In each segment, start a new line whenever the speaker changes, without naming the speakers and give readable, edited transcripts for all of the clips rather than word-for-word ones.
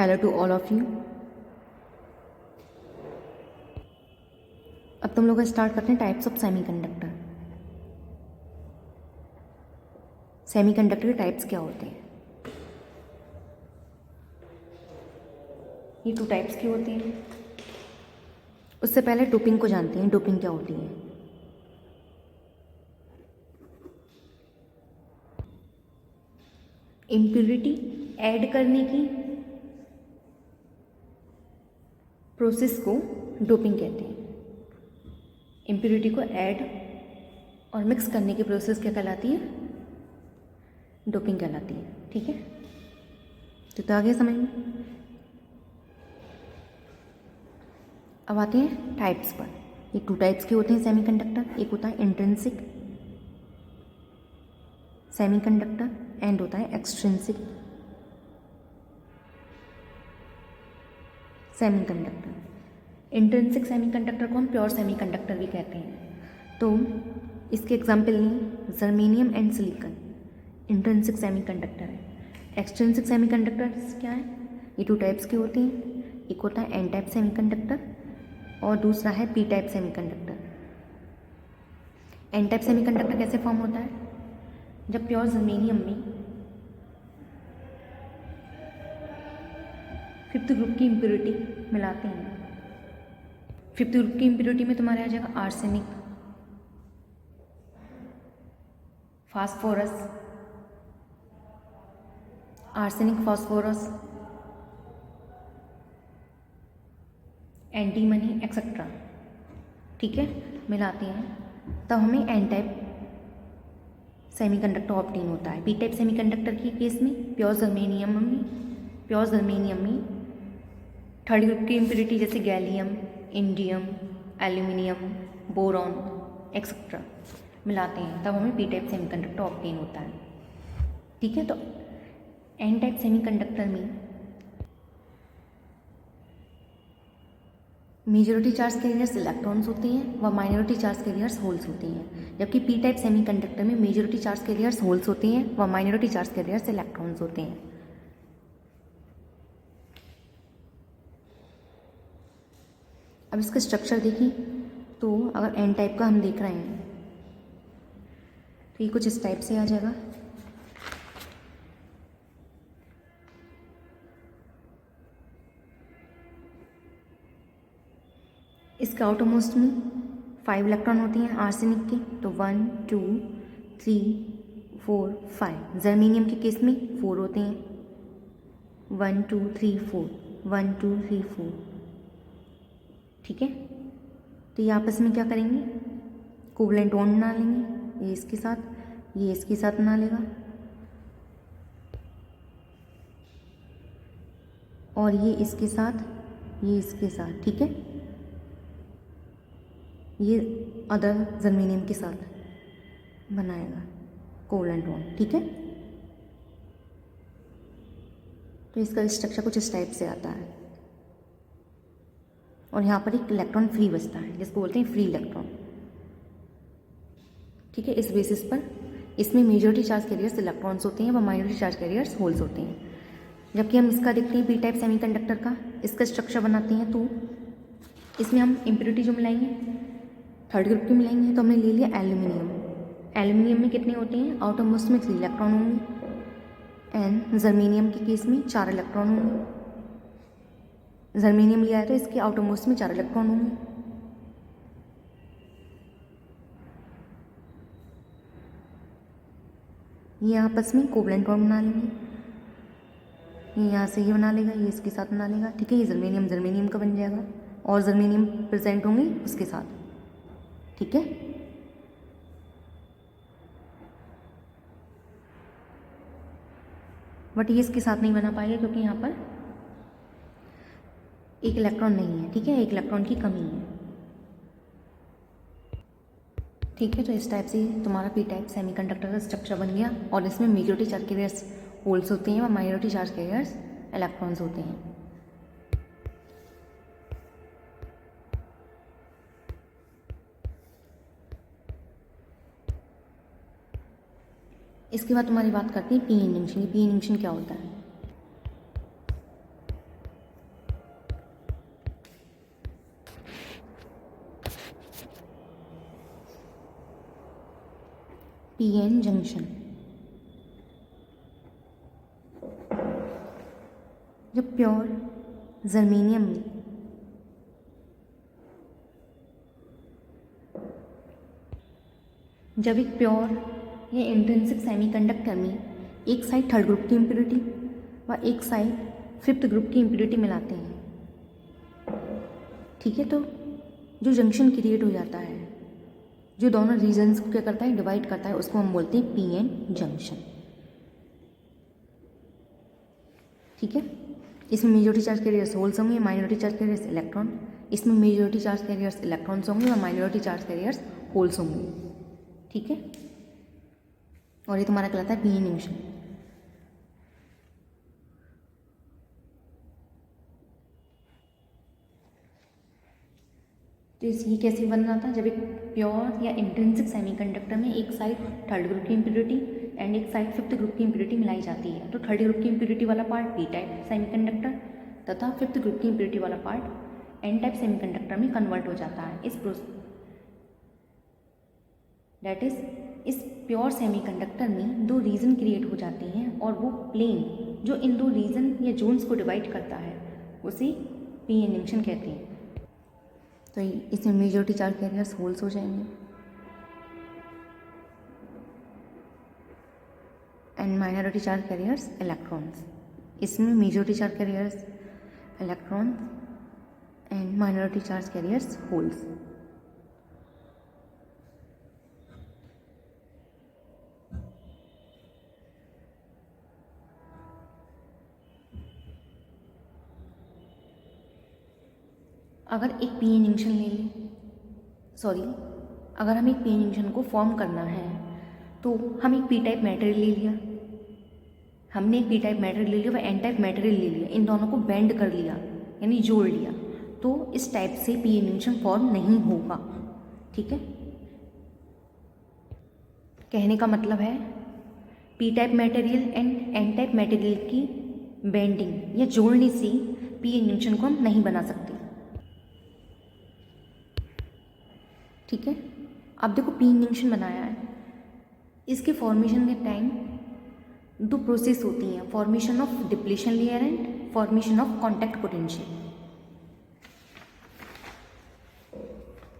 Hello to all of you. अब तुम लोग स्टार्ट करते हैं टाइप्स ऑफ सेमीकंडक्टर। सेमीकंडक्टर के टाइप्स क्या होते हैं? ये 2 टाइप्स की होती हैं। उससे पहले डोपिंग को जानते हैं। डोपिंग क्या होती है? इम्प्योरिटी ऐड करने की प्रोसेस को डोपिंग कहते हैं। इम्प्योरिटी को ऐड और मिक्स करने की प्रोसेस क्या कहलाती है? डोपिंग कहलाती है। ठीक है, तो आगे समझ में। अब आते हैं टाइप्स पर। ये 2 टाइप्स के होते हैं सेमीकंडक्टर। एक होता है इंट्रिंसिक सेमीकंडक्टर एंड होता है एक्सट्रिंसिक सेमीकंडक्टर। इंट्रिंसिक सेमीकंडक्टर को हम प्योर सेमीकंडक्टर भी कहते हैं। तो इसके एग्जाम्पल लिए germanium and silicon intrinsic semiconductor है। एक्सट्रिंसिक सेमीकंडक्टर क्या है? ये 2 टाइप्स के होते हैं। एक होता है एन टाइप सेमीकंडक्टर और दूसरा है P type semiconductor. N type semiconductor कैसे फॉर्म होता है? जब प्योर जर्मेनियम में 5th ग्रुप की इम्प्योरिटी मिलाते हैं। 5th ग्रुप की इम्प्योरिटी में तुम्हारे आ जाएगा arsenic, phosphorus, phosphorus, antimony etcetera. ठीक है, मिलाते हैं तब हमें एन टाइप सेमीकंडक्टर ऑब्टेन होता है। पी टाइप सेमीकंडक्टर के केस में प्योर जर्मेनियम में 3rd ग्रुप की इम्प्योरिटी जैसे gallium, indium, aluminium, boron etcetera मिलाते हैं तब हमें पी टाइप सेमीकंडक्टर ऑब्टेन होता है। ठीक है, तो एन टाइप सेमीकंडक्टर में मेजॉरिटी चार्ज कैरियर्स इलेक्ट्रॉन्स होते हैं व माइनॉरिटी चार्ज कैरियर्स होल्स होते हैं। जबकि पी टाइप सेमीकंडक्टर में मेजॉरिटी चार्ज कैरियर्स होल्स होते हैं व माइनॉरिटी चार्ज कैरियर्स इलेक्ट्रॉन्स होते हैं। अब इसका स्ट्रक्चर देखिए, तो अगर एन टाइप का हम देख रहे हैं तो ये कुछ इस टाइप से आ जाएगा। इसके आउटरमोस्ट में 5 इलेक्ट्रॉन होती हैं आर्सेनिक के, तो 1 2 3 4 5। जर्मेनियम के केस में 4 होते हैं, 1 2 3 4 1 2 3 4। ठीक है, तो ये आपस में क्या करेंगे? कोवलेंट बॉन्ड बना लेंगे। ये इसके साथ, ये इसके साथ बना लेगा और ये इसके साथ, ये इसके साथ। ठीक है, ये अदर जर्मेनियम के साथ बनाएगा कोवलेंट बॉन्ड। ठीक है, तो इसका स्ट्रक्चर कुछ इस टाइप से आता है और यहाँ पर एक इलेक्ट्रॉन फ्री बचता है जिसको बोलते हैं फ्री इलेक्ट्रॉन। ठीक है, इस बेसिस पर इसमें मेजॉरिटी चार्ज कैरियर्स इलेक्ट्रॉन्स होते हैं व माइनॉरिटी चार्ज कैरियर्स होल्स होते हैं। जबकि हम इसका देखते हैं पी टाइप सेमीकंडक्टर का, इसका स्ट्रक्चर बनाते हैं तो इसमें हम इम्प्योरिटी जो मिलाएंगे 3rd ग्रुप की मिलाएंगे। तो हमने ले लिया एल्यूमिनियम। एल्यूमिनियम में कितने होते हैं? आउटरमोस्ट में 3 इलेक्ट्रॉन होंगे एंड जर्मेनियम के केस में 4 इलेक्ट्रॉन होंगे। जर्मेनियम लिया है तो इसके आउटरमोस्ट में 4 इलेक्ट्रॉन होंगे। ये आपस में कोवलेंट बॉन्ड बना लेंगे। ये यहाँ से ये बना लेगा, ये इसके साथ बना लेगा। ठीक है, ये जर्मेनियम का बन जाएगा और जर्मेनियम प्रेजेंट होंगे उसके साथ। ठीक है, बट ये इसके साथ नहीं बना पाएगा क्योंकि यहाँ पर एक इलेक्ट्रॉन नहीं है। ठीक है, एक इलेक्ट्रॉन की कमी है। ठीक है, तो इस टाइप से तुम्हारा पी टाइप सेमीकंडक्टर का स्ट्रक्चर बन गया और इसमें मेजॉरिटी चार्ज कैरियर्स होल्स होते हैं और माइनॉरिटी चार्ज कैरियर्स इलेक्ट्रॉन्स होते हैं। इसके बाद तुम्हारी बात करते हैं P N junction. P N junction क्या होता है? PN junction. जब प्योर जर्मेनियम में जब एक प्योर या इंट्रिंसिक सेमीकंडक्टर में एक साइड थर्ड ग्रुप की इम्प्योरिटी व एक साइड फिफ्थ ग्रुप की इम्प्योरिटी मिलाते हैं, ठीक है, तो जो जंक्शन क्रिएट हो जाता है, जो दोनों रीजन्स को क्या करता है, डिवाइड करता है, उसको हम बोलते हैं पीएन जंक्शन। ठीक है, इसमें मेजॉरिटी चार्ज कैरियर्स होल्स होंगे, माइनॉरिटी चार्ज कैरियर्स इलेक्ट्रॉन। इसमें मेजॉरिटी चार्ज कैरियर्स इलेक्ट्रॉन्स होंगे और माइनॉरिटी चार्ज कैरियर्स होल्स होंगे। ठीक है, और ये तुम्हारा कहलाता है पीएन जंक्शन। तो ये कैसे बन रहा था, जब एक प्योर या इंट्रिंसिक सेमीकंडक्टर में एक साइड थर्ड ग्रुप की इम्प्योरिटी एंड एक साइड फिफ्थ ग्रुप की इम्प्योरिटी मिलाई जाती है, तो थर्ड ग्रुप की इम्प्योरिटी वाला पार्ट पी टाइप सेमीकंडक्टर तथा फिफ्थ ग्रुप की इम्प्योरिटी वाला पार्ट एन टाइप सेमीकंडक्टर में कन्वर्ट हो जाता है। दैट इज इस प्योर सेमीकंडक्टर में दो रीजन क्रिएट हो जाते हैं और वो प्लेन जो इन दो रीजन या जोन्स को डिवाइड करता है उसे पीएन जंक्शन कहते हैं। तो इसमें मेजॉरिटी चार्ज कैरियर्स होल्स हो जाएंगे and minority charge carriers electrons. इसमें majority charge carriers electrons and minority charge carriers holes. अगर एक पीएन जंक्शन ले लें, अगर हम एक पीएन जंक्शन को फॉर्म करना है तो हम एक पी टाइप मटेरियल ले लिया, हमने एक पी टाइप मटेरियल ले लिया व एन टाइप मटेरियल ले लिया, इन दोनों को बेंड कर लिया यानी जोड़ लिया, तो इस टाइप से पीएन जंक्शन फॉर्म नहीं होगा। ठीक है, कहने का मतलब है P type material and N type material की बेंडिंग या जोड़ने से पीएन जंक्शन को हम नहीं बना सकते। ठीक है, अब देखो पीएन जंक्शन बनाया है, इसके फॉर्मेशन के टाइम दो प्रोसेस होती हैं, formation of depletion layer and formation of contact potential.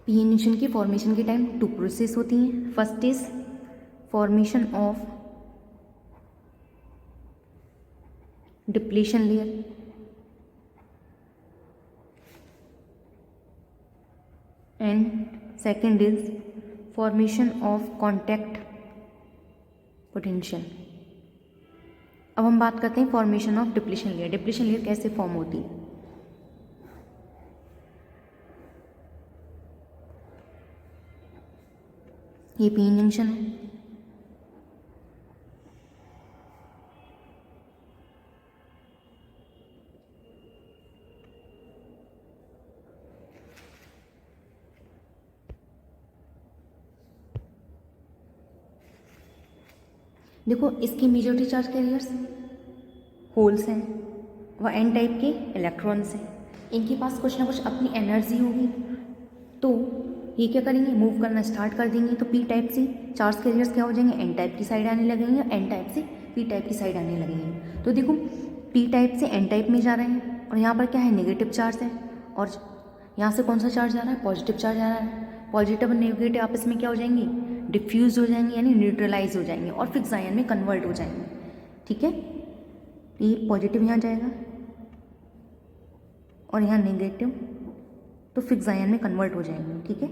PN junction की फॉर्मेशन के टाइम टू प्रोसेस होती हैं। First is formation of depletion layer and second is formation of contact potential. अब हम बात करते हैं formation of depletion layer. Depletion layer कैसे फॉर्म होती है, ये पीएन जंक्शन है, देखो इसकी मेजॉरिटी चार्ज कैरियर्स होल्स हैं व एन टाइप के इलेक्ट्रॉन्स हैं, इनके पास कुछ ना कुछ अपनी एनर्जी होगी, तो ये क्या करेंगे, मूव करना स्टार्ट कर देंगे, तो पी टाइप से चार्ज कैरियर्स क्या हो जाएंगे, एन टाइप की साइड आने लगेंगे, एन टाइप से पी टाइप की साइड आने लगेंगे। तो देखो पी टाइप से एन टाइप में जा रहे हैं और यहाँ पर क्या है, नेगेटिव चार्ज है, और यहाँ से कौन सा चार्ज आ रहा है, पॉजिटिव चार्ज आ रहा है। पॉजिटिव और नेगेटिव आपस में क्या हो जाएंगे, डिफ्यूज हो जाएंगे यानी न्यूट्रलाइज हो जाएंगे और फिक्स आयन में कन्वर्ट हो जाएंगे। ठीक है, ये पॉजिटिव यहाँ जाएगा और यहाँ नेगेटिव, तो फिक्स आयन में कन्वर्ट हो जाएंगे। ठीक है,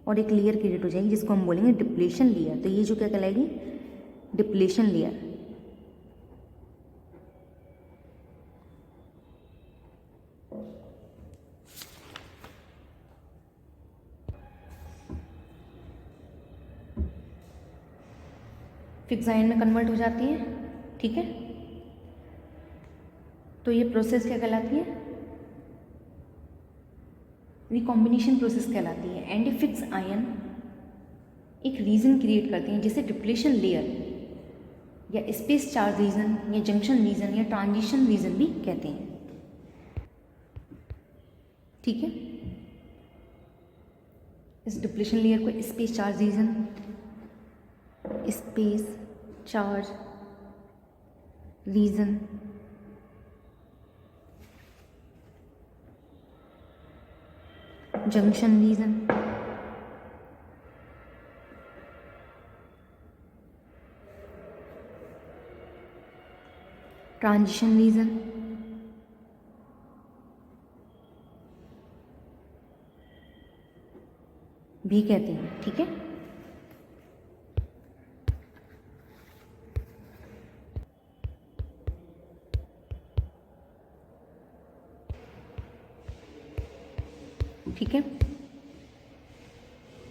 और एक लेयर क्रिएट हो जाएगी जिसको हम बोलेंगे डिप्लीशन लेयर। तो ये जो क्या कहलाएगी, डिप्लीशन लेयर। फिक्स आयन में कन्वर्ट हो जाती है। ठीक है, तो ये प्रोसेस क्या कहलाती है, रिकॉम्बिनेशन प्रोसेस कहलाती है। एंड फिक्स आयन एक रीजन क्रिएट करते हैं जिसे डिप्लीशन लेयर या स्पेस चार्ज रीजन या जंक्शन रीजन या ट्रांजिशन रीजन भी कहते हैं। ठीक है, इस डिप्लीशन लेयर को space charge region space, charge, region, junction region, transition region, भी कहते हैं। ठीक है, ठीक है।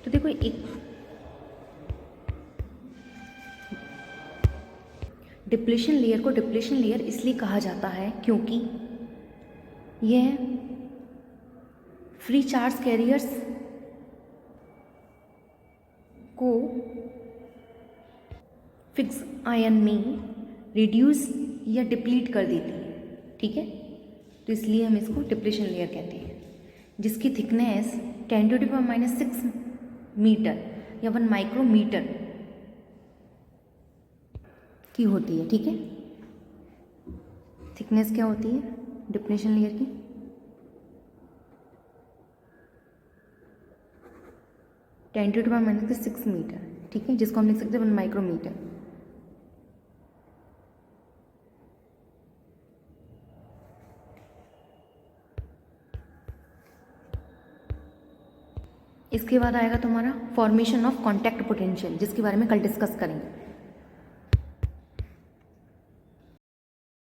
तो देखो, एक डिप्लेशन लेयर को डिप्लेशन लेयर इसलिए कहा जाता है क्योंकि यह फ्री चार्ज कैरियर्स को फिक्स आयन में रिड्यूस या डिप्लीट कर देती है। ठीक है, तो इसलिए हम इसको डिप्लेशन लेयर कहते हैं, जिसकी थिकनेस 10⁻⁻⁶ मीटर या 1 माइक्रोमीटर की होती है। ठीक है, थिकनेस क्या होती है डिप्लेशन लेयर की? 10⁻⁻⁶ मीटर। ठीक है, जिसको हम लिख सकते हैं 1 माइक्रोमीटर। इसके बाद आएगा तुम्हारा फॉर्मेशन ऑफ कॉन्टैक्ट पोटेंशियल, जिसके बारे में कल डिस्कस करेंगे।